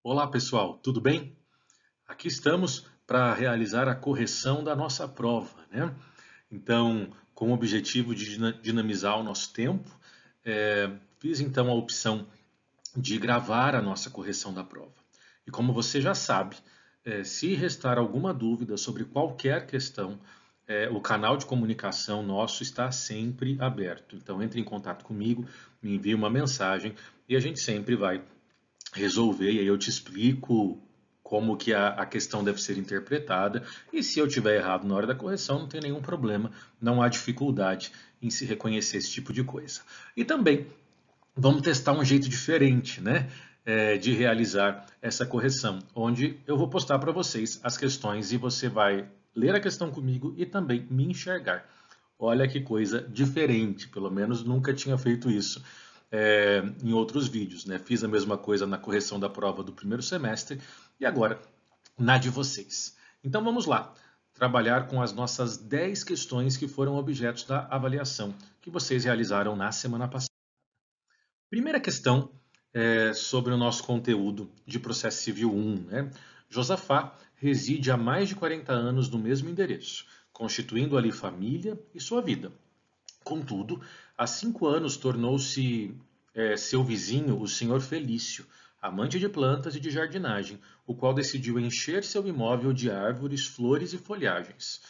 Olá, pessoal, tudo bem? Aqui estamos para realizar a correção da nossa prova, né? Então, com o objetivo de dinamizar o nosso tempo, fiz então a opção de gravar a nossa correção da prova. E como você já sabe, se restar alguma dúvida sobre qualquer questão, o canal de comunicação nosso está sempre aberto. Então, entre em contato comigo, me envie uma mensagem e a gente sempre vai resolver, e aí eu te explico como que a questão deve ser interpretada, e se eu tiver errado na hora da correção, não tem nenhum problema, não há dificuldade em se reconhecer esse tipo de coisa. E também vamos testar um jeito diferente, né, de realizar essa correção, onde eu vou postar para vocês as questões e você vai ler a questão comigo e também me enxergar. Olha que coisa diferente, pelo menos nunca tinha feito isso em outros vídeos, né? Fiz a mesma coisa na correção da prova do primeiro semestre e agora na de vocês. Então vamos lá, trabalhar com as nossas 10 questões que foram objetos da avaliação que vocês realizaram na semana passada. Primeira questão é sobre o nosso conteúdo de processo civil 1, né? Josafá reside há mais de 40 anos no mesmo endereço, constituindo ali família e sua vida. Contudo, há 5 anos tornou-se seu vizinho o senhor Felício, amante de plantas e de jardinagem, o qual decidiu encher seu imóvel de árvores, flores e folhagens.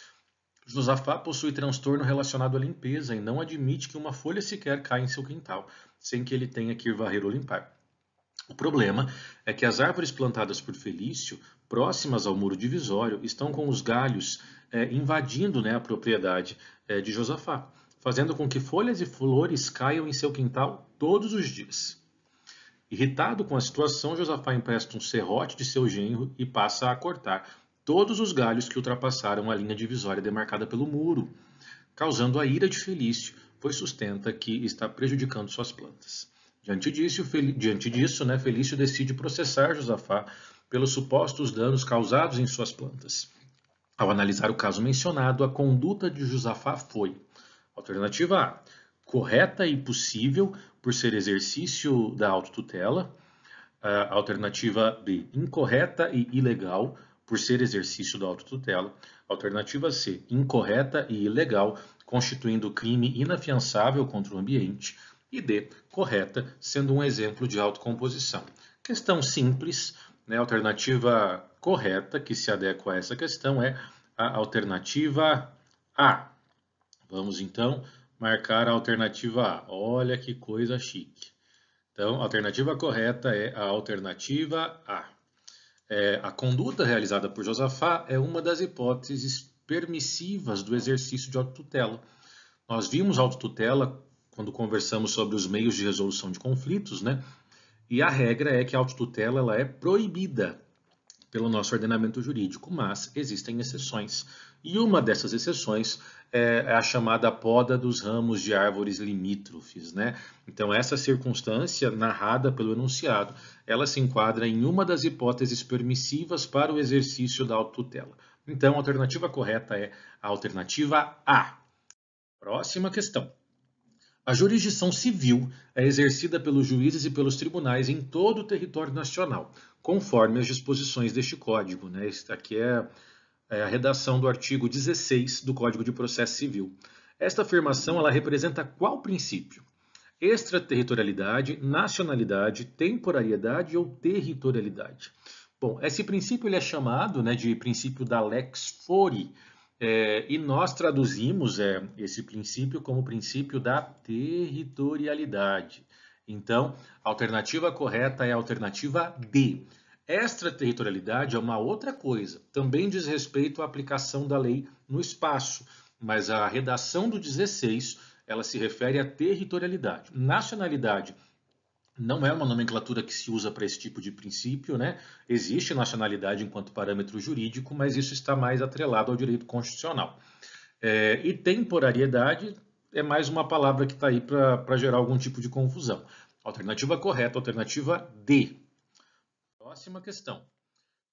Josafá possui transtorno relacionado à limpeza e não admite que uma folha sequer caia em seu quintal, sem que ele tenha que ir varrer ou limpar. O problema é que as árvores plantadas por Felício, próximas ao muro divisório, estão com os galhos invadindo, né, a propriedade de Josafá, fazendo com que folhas e flores caiam em seu quintal todos os dias. Irritado com a situação, Josafá empresta um serrote de seu genro e passa a cortar todos os galhos que ultrapassaram a linha divisória demarcada pelo muro, causando a ira de Felício, pois sustenta que está prejudicando suas plantas. Diante disso, né, Felício decide processar Josafá pelos supostos danos causados em suas plantas. Ao analisar o caso mencionado, a conduta de Josafá foi: alternativa A, correta e possível por ser exercício da autotutela. Alternativa B, incorreta e ilegal por ser exercício da autotutela. Alternativa C, incorreta e ilegal, constituindo crime inafiançável contra o ambiente. E D, correta, sendo um exemplo de autocomposição. Questão simples, né? Alternativa correta que se adequa a essa questão é a alternativa A. Vamos então marcar a alternativa A. Olha que coisa chique. Então, a alternativa correta é a alternativa A. A conduta realizada por Josafá é uma das hipóteses permissivas do exercício de autotutela. Nós vimos autotutela quando conversamos sobre os meios de resolução de conflitos, né? E a regra é que a autotutela ela é proibida pelo nosso ordenamento jurídico, mas existem exceções. E uma dessas exceções é a chamada poda dos ramos de árvores limítrofes, né? Então, essa circunstância narrada pelo enunciado, ela se enquadra em uma das hipóteses permissivas para o exercício da autotutela. Então, a alternativa correta é a alternativa A. Próxima questão. A jurisdição civil é exercida pelos juízes e pelos tribunais em todo o território nacional, conforme as disposições deste Código, né? Esta aqui é a redação do artigo 16 do Código de Processo Civil. Esta afirmação ela representa qual princípio? Extraterritorialidade, nacionalidade, temporariedade ou territorialidade? Bom, esse princípio ele é chamado, né, de princípio da lex fori, e nós traduzimos esse princípio como princípio da territorialidade. Então, a alternativa correta é a alternativa D. Extraterritorialidade é uma outra coisa. Também diz respeito à aplicação da lei no espaço, mas a redação do 16 ela se refere à territorialidade. Nacionalidade não é uma nomenclatura que se usa para esse tipo de princípio, né? Existe nacionalidade enquanto parâmetro jurídico, mas isso está mais atrelado ao direito constitucional. E temporariedade é mais uma palavra que está aí para gerar algum tipo de confusão. Alternativa correta, alternativa D. Próxima questão.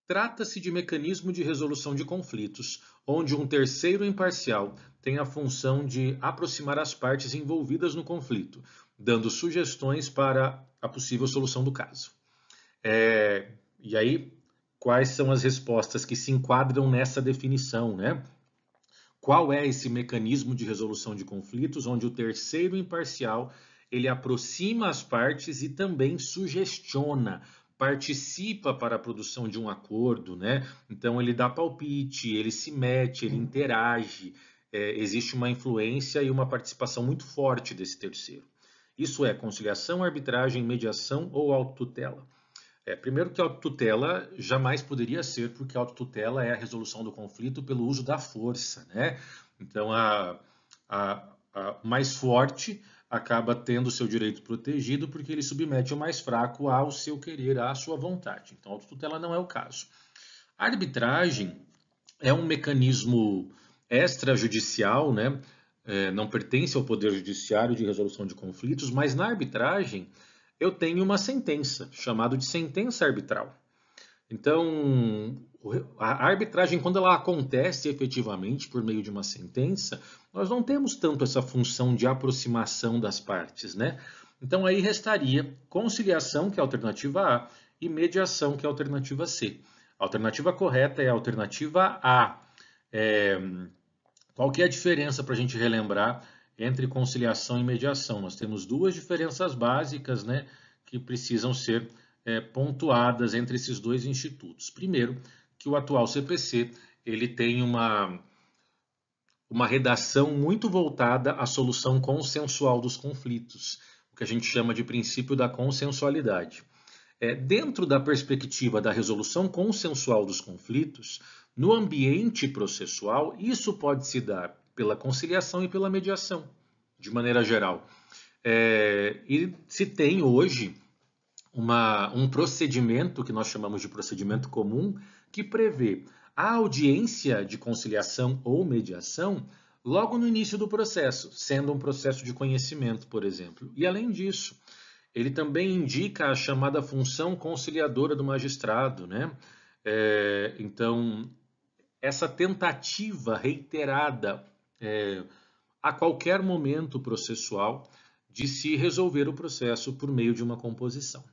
Trata-se de mecanismo de resolução de conflitos, onde um terceiro imparcial tem a função de aproximar as partes envolvidas no conflito, dando sugestões para a possível solução do caso. E aí, quais são as respostas que se enquadram nessa definição, né? Qual é esse mecanismo de resolução de conflitos onde o terceiro imparcial ele aproxima as partes e também sugestiona, participa para a produção de um acordo, né? Então ele dá palpite, ele se mete, ele interage, existe uma influência e uma participação muito forte desse terceiro. Isso é conciliação, arbitragem, mediação ou autotutela. Primeiro que a autotutela jamais poderia ser, porque a autotutela é a resolução do conflito pelo uso da força, né? Então, a mais forte acaba tendo seu direito protegido porque ele submete o mais fraco ao seu querer, à sua vontade. Então, a autotutela não é o caso. A arbitragem é um mecanismo extrajudicial, né? Não pertence ao Poder Judiciário de resolução de conflitos, mas na arbitragem eu tenho uma sentença, chamada de sentença arbitral. Então, a arbitragem, quando ela acontece efetivamente por meio de uma sentença, nós não temos tanto essa função de aproximação das partes, né? Então, aí restaria conciliação, que é a alternativa A, e mediação, que é a alternativa C. A alternativa correta é a alternativa A. Qual que é a diferença para a gente relembrar entre conciliação e mediação? Nós temos duas diferenças básicas, né, que precisam ser pontuadas entre esses dois institutos. Primeiro, que o atual CPC ele tem uma redação muito voltada à solução consensual dos conflitos, o que a gente chama de princípio da consensualidade. Dentro da perspectiva da resolução consensual dos conflitos, no ambiente processual, isso pode se dar pela conciliação e pela mediação, de maneira geral. E se tem hoje um procedimento que nós chamamos de procedimento comum, que prevê a audiência de conciliação ou mediação logo no início do processo, sendo um processo de conhecimento, por exemplo. E além disso, ele também indica a chamada função conciliadora do magistrado, né? Então, essa tentativa reiterada a qualquer momento processual de se resolver o processo por meio de uma composição.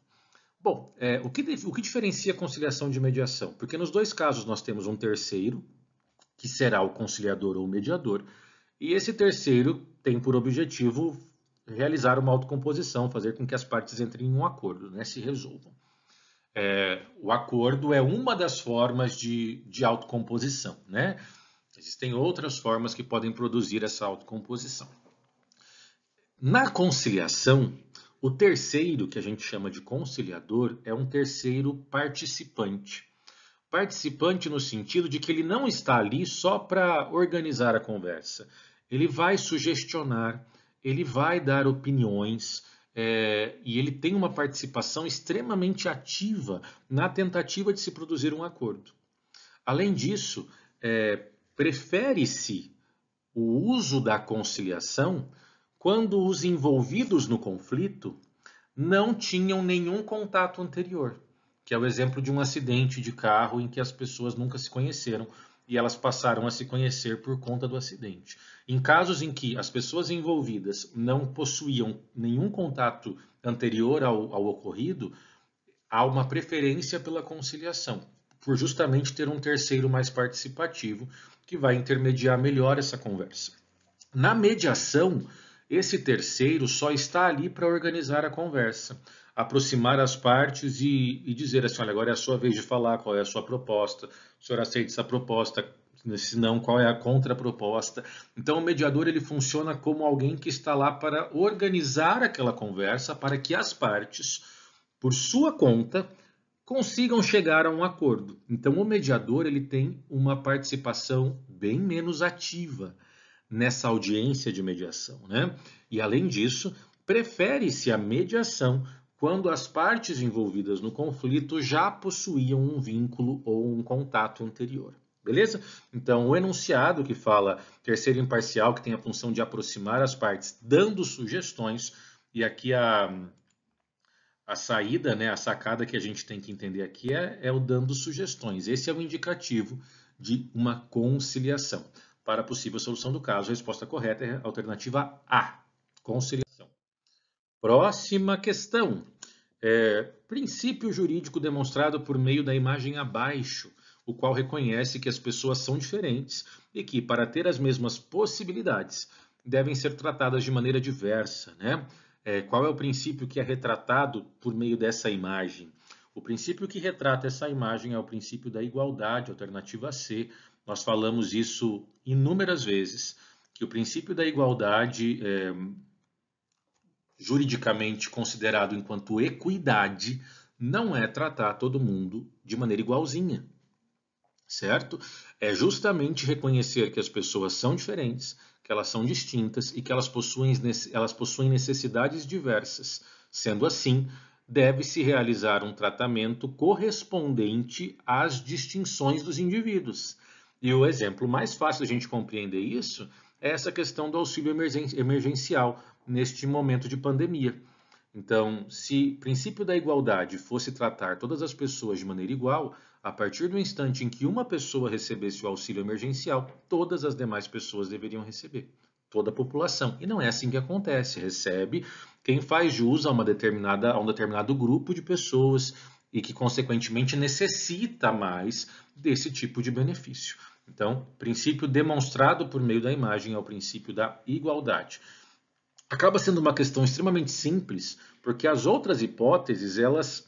Bom, o que diferencia conciliação de mediação? Porque nos dois casos nós temos um terceiro, que será o conciliador ou mediador, e esse terceiro tem por objetivo realizar uma autocomposição, fazer com que as partes entrem em um acordo, né, se resolvam. O acordo é uma das formas de autocomposição, né? Existem outras formas que podem produzir essa autocomposição. Na conciliação, o terceiro, que a gente chama de conciliador, é um terceiro participante. Participante no sentido de que ele não está ali só para organizar a conversa. Ele vai sugestionar, ele vai dar opiniões, e ele tem uma participação extremamente ativa na tentativa de se produzir um acordo. Além disso, prefere-se o uso da conciliação quando os envolvidos no conflito não tinham nenhum contato anterior, que é o exemplo de um acidente de carro em que as pessoas nunca se conheceram e elas passaram a se conhecer por conta do acidente. Em casos em que as pessoas envolvidas não possuíam nenhum contato anterior ao ocorrido, há uma preferência pela conciliação, por justamente ter um terceiro mais participativo que vai intermediar melhor essa conversa. Na mediação, esse terceiro só está ali para organizar a conversa, aproximar as partes e dizer assim, olha, agora é a sua vez de falar, qual é a sua proposta, o senhor aceita essa proposta, se não, qual é a contraproposta. Então, o mediador ele funciona como alguém que está lá para organizar aquela conversa, para que as partes, por sua conta, consigam chegar a um acordo. Então, o mediador ele tem uma participação bem menos ativa nessa audiência de mediação, né? E além disso, prefere-se a mediação quando as partes envolvidas no conflito já possuíam um vínculo ou um contato anterior. Beleza? Então, o enunciado que fala terceiro imparcial, que tem a função de aproximar as partes, dando sugestões, e aqui a saída, né, a sacada que a gente tem que entender aqui é o dando sugestões. Esse é o indicativo de uma conciliação. Para a possível solução do caso, a resposta correta é a alternativa A, conciliação. Próxima questão. Princípio jurídico demonstrado por meio da imagem abaixo, o qual reconhece que as pessoas são diferentes e que, para ter as mesmas possibilidades, devem ser tratadas de maneira diversa, né? Qual é o princípio que é retratado por meio dessa imagem? O princípio que retrata essa imagem é o princípio da igualdade, alternativa C. Nós falamos isso inúmeras vezes, que o princípio da igualdade juridicamente considerado enquanto equidade, não é tratar todo mundo de maneira igualzinha, certo? É justamente reconhecer que as pessoas são diferentes, que elas são distintas e que elas possuem necessidades diversas. Sendo assim, deve-se realizar um tratamento correspondente às distinções dos indivíduos. E o exemplo mais fácil de a gente compreender isso é essa questão do auxílio emergencial neste momento de pandemia. Então, se o princípio da igualdade fosse tratar todas as pessoas de maneira igual, a partir do instante em que uma pessoa recebesse o auxílio emergencial, todas as demais pessoas deveriam receber, toda a população. E não é assim que acontece. Recebe quem faz jus a um determinado grupo de pessoas e que, consequentemente, necessita mais desse tipo de benefício. Então, princípio demonstrado por meio da imagem é o princípio da igualdade. Acaba sendo uma questão extremamente simples, porque as outras hipóteses, elas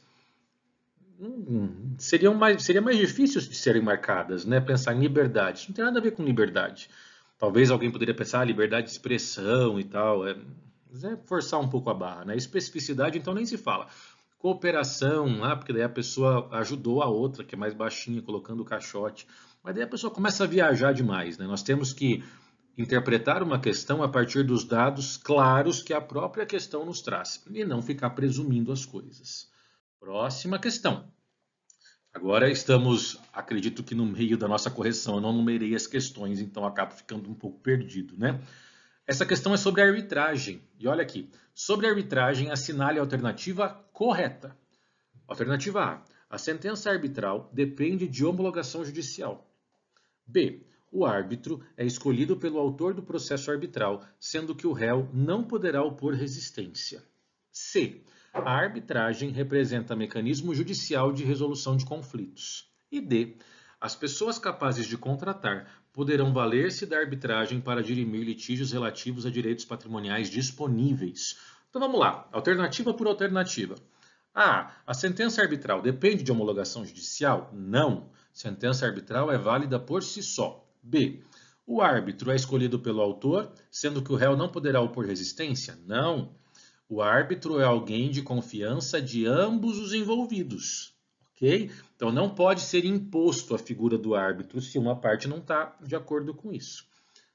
seria mais difícil de serem marcadas, né? Pensar em liberdade. Isso não tem nada a ver com liberdade. Talvez alguém poderia pensar liberdade de expressão e tal. É forçar um pouco a barra, né? Especificidade, então, nem se fala. Cooperação, porque daí a pessoa ajudou a outra, que é mais baixinha, colocando o caixote. Mas daí a pessoa começa a viajar demais, né? Nós temos que interpretar uma questão a partir dos dados claros que a própria questão nos traz e não ficar presumindo as coisas. Próxima questão. Agora estamos, acredito que no meio da nossa correção, eu não numerei as questões, então acabo ficando um pouco perdido, né? Essa questão é sobre arbitragem. E olha aqui, sobre arbitragem, assinale a alternativa correta. Alternativa A sentença arbitral depende de homologação judicial. B. O árbitro é escolhido pelo autor do processo arbitral, sendo que o réu não poderá opor resistência. C. A arbitragem representa mecanismo judicial de resolução de conflitos. E D. As pessoas capazes de contratar poderão valer-se da arbitragem para dirimir litígios relativos a direitos patrimoniais disponíveis. Então vamos lá, alternativa por alternativa. A sentença arbitral depende de homologação judicial? Não. Sentença arbitral é válida por si só. B. O árbitro é escolhido pelo autor, sendo que o réu não poderá opor resistência? Não. O árbitro é alguém de confiança de ambos os envolvidos. Ok? Então não pode ser imposto a figura do árbitro se uma parte não está de acordo com isso.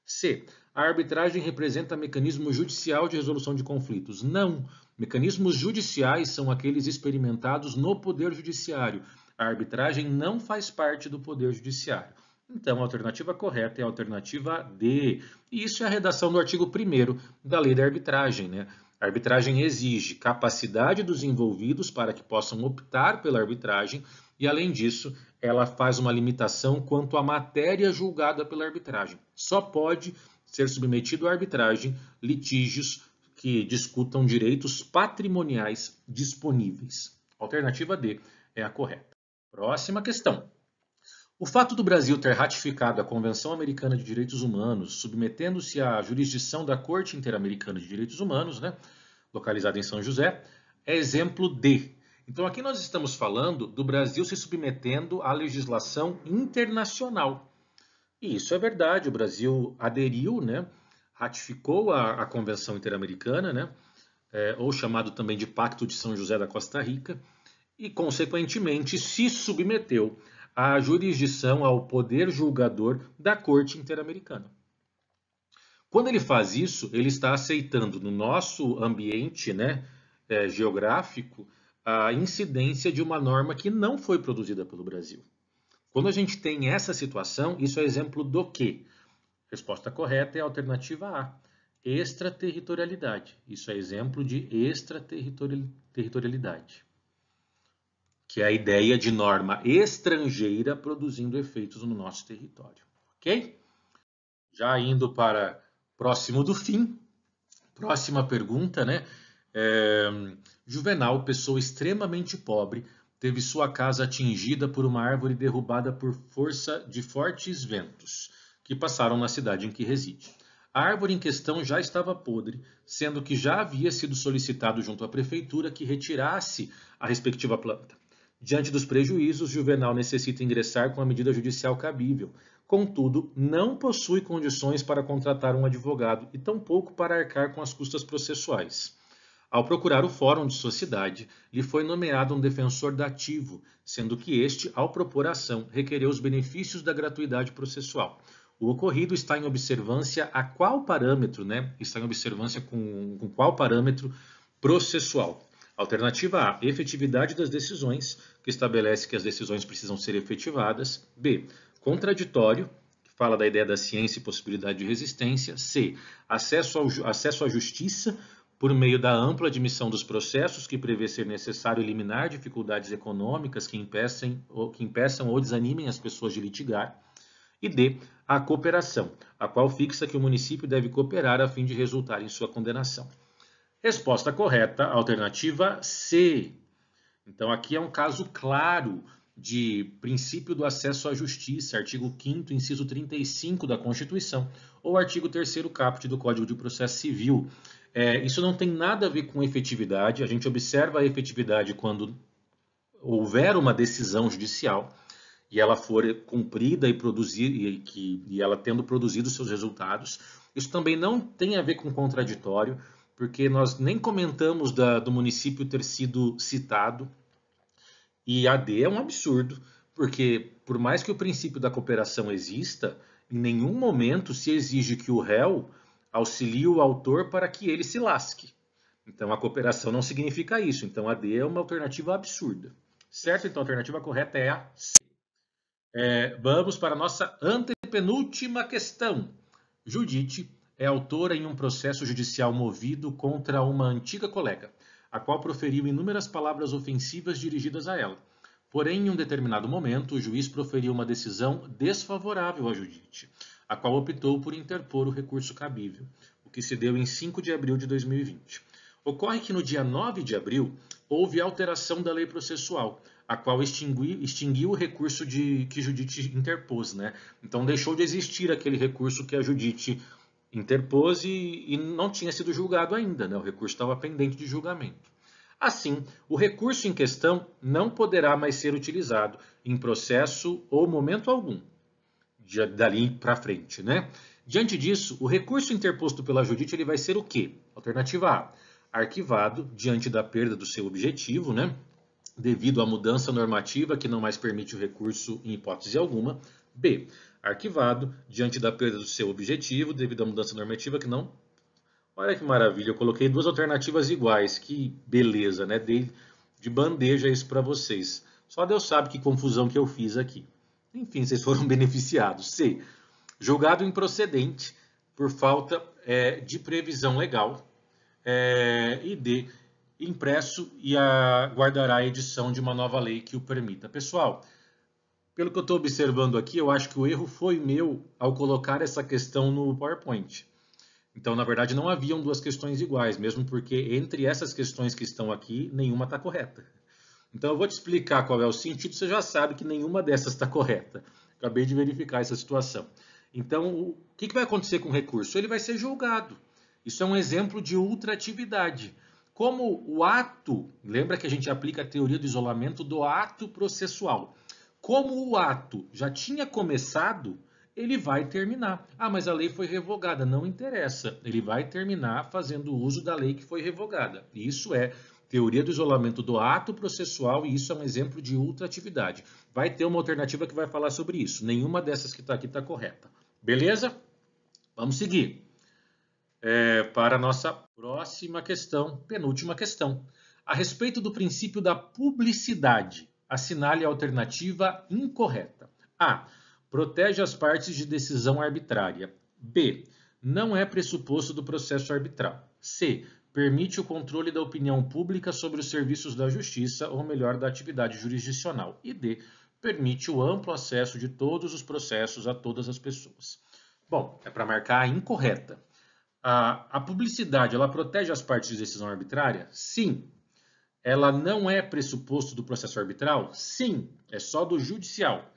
C. A arbitragem representa mecanismo judicial de resolução de conflitos? Não. Mecanismos judiciais são aqueles experimentados no Poder Judiciário. A arbitragem não faz parte do Poder Judiciário. Então, a alternativa correta é a alternativa D. E isso é a redação do artigo 1º da Lei da Arbitragem, né? A arbitragem exige capacidade dos envolvidos para que possam optar pela arbitragem e, além disso, ela faz uma limitação quanto à matéria julgada pela arbitragem. Só pode ser submetido à arbitragem litígios que discutam direitos patrimoniais disponíveis. Alternativa D é a correta. Próxima questão. O fato do Brasil ter ratificado a Convenção Americana de Direitos Humanos, submetendo-se à jurisdição da Corte Interamericana de Direitos Humanos, né, localizada em São José, é exemplo D. Então aqui nós estamos falando do Brasil se submetendo à legislação internacional. E isso é verdade, o Brasil aderiu, né, ratificou a Convenção Interamericana, né, ou chamado também de Pacto de São José da Costa Rica, e, consequentemente, se submeteu à jurisdição, ao poder julgador da Corte Interamericana. Quando ele faz isso, ele está aceitando no nosso ambiente, né, geográfico a incidência de uma norma que não foi produzida pelo Brasil. Quando a gente tem essa situação, isso é exemplo do quê? Resposta correta é a alternativa A, extraterritorialidade. Isso é exemplo de extraterritorialidade, que é a ideia de norma estrangeira produzindo efeitos no nosso território. Ok? Já indo para próximo do fim, próxima pergunta, né? Juvenal, pessoa extremamente pobre, teve sua casa atingida por uma árvore derrubada por força de fortes ventos, que passaram na cidade em que reside. A árvore em questão já estava podre, sendo que já havia sido solicitado junto à prefeitura que retirasse a respectiva planta. Diante dos prejuízos, Juvenal necessita ingressar com a medida judicial cabível. Contudo, não possui condições para contratar um advogado e tampouco para arcar com as custas processuais. Ao procurar o fórum de sua cidade, lhe foi nomeado um defensor dativo, sendo que este, ao propor a ação, requereu os benefícios da gratuidade processual. O ocorrido está em observância a qual parâmetro, né? Está em observância com qual parâmetro processual? Alternativa A, efetividade das decisões, que estabelece que as decisões precisam ser efetivadas. B, contraditório, que fala da ideia da ciência e possibilidade de resistência. C, acesso à justiça, por meio da ampla admissão dos processos, que prevê ser necessário eliminar dificuldades econômicas que impeçam ou desanimem as pessoas de litigar. E D, a cooperação, a qual fixa que o município deve cooperar a fim de resultar em sua condenação. Resposta correta, alternativa C. Então, aqui é um caso claro de princípio do acesso à justiça, artigo 5º, inciso 35 da Constituição, ou artigo 3º caput do Código de Processo Civil. Isso não tem nada a ver com efetividade, a gente observa a efetividade quando houver uma decisão judicial e ela for cumprida e ela tendo produzido seus resultados. Isso também não tem a ver com contraditório, porque nós nem comentamos do município ter sido citado, e a D é um absurdo, porque por mais que o princípio da cooperação exista, em nenhum momento se exige que o réu auxilie o autor para que ele se lasque. Então a cooperação não significa isso, então a D é uma alternativa absurda. Certo? Então a alternativa correta é a C. Vamos para a nossa antepenúltima questão. Judite é autora em um processo judicial movido contra uma antiga colega, a qual proferiu inúmeras palavras ofensivas dirigidas a ela. Porém, em um determinado momento, o juiz proferiu uma decisão desfavorável a Judite, a qual optou por interpor o recurso cabível, o que se deu em 5 de abril de 2020. Ocorre que no dia 9 de abril houve alteração da lei processual, a qual extinguiu o recurso que Judite interpôs, né? Então deixou de existir aquele recurso que a Judite interpôs e não tinha sido julgado ainda, né? O recurso estava pendente de julgamento. Assim, o recurso em questão não poderá mais ser utilizado em processo ou momento algum, dali para frente, né? Diante disso, o recurso interposto pela Judite ele vai ser o quê? Alternativa A, arquivado diante da perda do seu objetivo, né? Devido à mudança normativa que não mais permite o recurso em hipótese alguma. B, arquivado diante da perda do seu objetivo devido à mudança normativa que não... Olha que maravilha, eu coloquei duas alternativas iguais, que beleza, né? Dei de bandeja isso para vocês. Só Deus sabe que confusão que eu fiz aqui. Enfim, vocês foram beneficiados. C, julgado improcedente por falta de previsão legal. E D, impresso e aguardará a edição de uma nova lei que o permita. Pessoal, pelo que eu estou observando aqui, eu acho que o erro foi meu ao colocar essa questão no PowerPoint. Então, na verdade, não haviam duas questões iguais, mesmo porque entre essas questões que estão aqui, nenhuma está correta. Então, eu vou te explicar qual é o sentido, você já sabe que nenhuma dessas está correta. Acabei de verificar essa situação. Então, o que vai acontecer com o recurso? Ele vai ser julgado. Isso é um exemplo de ultratividade. Como o ato, lembra que a gente aplica a teoria do isolamento do ato processual. Como o ato já tinha começado, ele vai terminar. Ah, mas a lei foi revogada. Não interessa. Ele vai terminar fazendo uso da lei que foi revogada. Isso é teoria do isolamento do ato processual e isso é um exemplo de ultratividade. Vai ter uma alternativa que vai falar sobre isso. Nenhuma dessas que está aqui está correta. Beleza? Vamos seguir. Para a nossa próxima questão, penúltima questão. A respeito do princípio da publicidade, assinale a alternativa incorreta. A. Protege as partes de decisão arbitrária. B. Não é pressuposto do processo arbitral. C. Permite o controle da opinião pública sobre os serviços da justiça, ou melhor, da atividade jurisdicional. E D. Permite o amplo acesso de todos os processos a todas as pessoas. Bom, é para marcar a incorreta. A publicidade, ela protege as partes de decisão arbitrária? Sim. ela não é pressuposto do processo arbitral? Sim, é só do judicial.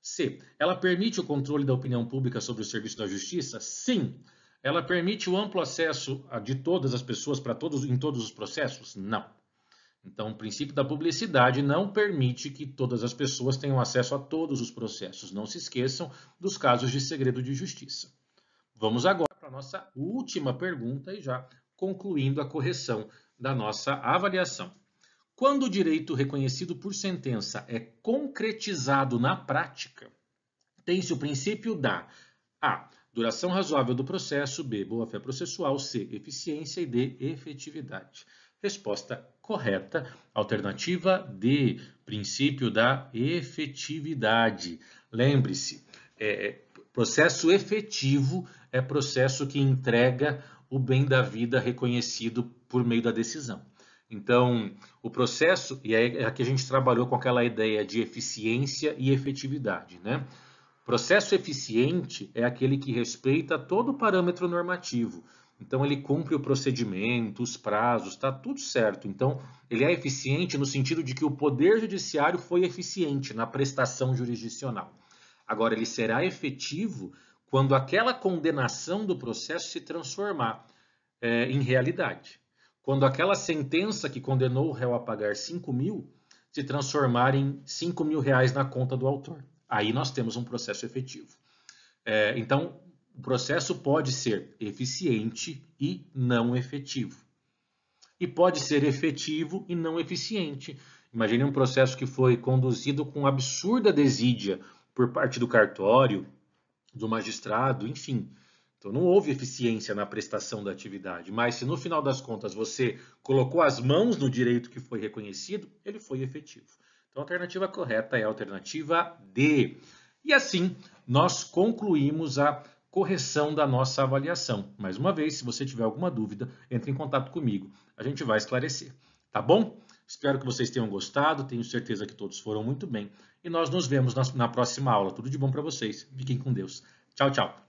C, ela permite o controle da opinião pública sobre o serviço da justiça? Sim. Ela permite o amplo acesso de todas as pessoas para todos em todos os processos? Não. Então, o princípio da publicidade não permite que todas as pessoas tenham acesso a todos os processos. Não se esqueçam dos casos de segredo de justiça. Vamos agora para a nossa última pergunta e já concluindo a correção da nossa avaliação. Quando o direito reconhecido por sentença é concretizado na prática, tem-se o princípio da A, duração razoável do processo, B, boa-fé processual, C, eficiência e D, efetividade. Resposta correta, alternativa D, princípio da efetividade. Lembre-se, processo efetivo é processo que entrega o bem da vida reconhecido por meio da decisão. Então, o processo, e aí aqui a gente trabalhou com aquela ideia de eficiência e efetividade, né? Processo eficiente é aquele que respeita todo o parâmetro normativo. Então, ele cumpre o procedimento, os prazos, está tudo certo. Então, ele é eficiente no sentido de que o Poder Judiciário foi eficiente na prestação jurisdicional. Agora, ele será efetivo quando aquela condenação do processo se transformar em realidade. Quando aquela sentença que condenou o réu a pagar 5 mil se transformar em 5 mil reais na conta do autor. Aí nós temos um processo efetivo. Então, o processo pode ser eficiente e não efetivo. E pode ser efetivo e não eficiente. Imagine um processo que foi conduzido com absurda desídia por parte do cartório, do magistrado, enfim. Então, não houve eficiência na prestação da atividade, mas se no final das contas você colocou as mãos no direito que foi reconhecido, ele foi efetivo. Então, a alternativa correta é a alternativa D. E assim, nós concluímos a correção da nossa avaliação. Mais uma vez, se você tiver alguma dúvida, entre em contato comigo. A gente vai esclarecer. Tá bom? Espero que vocês tenham gostado. Tenho certeza que todos foram muito bem. E nós nos vemos na próxima aula. Tudo de bom para vocês. Fiquem com Deus. Tchau, tchau.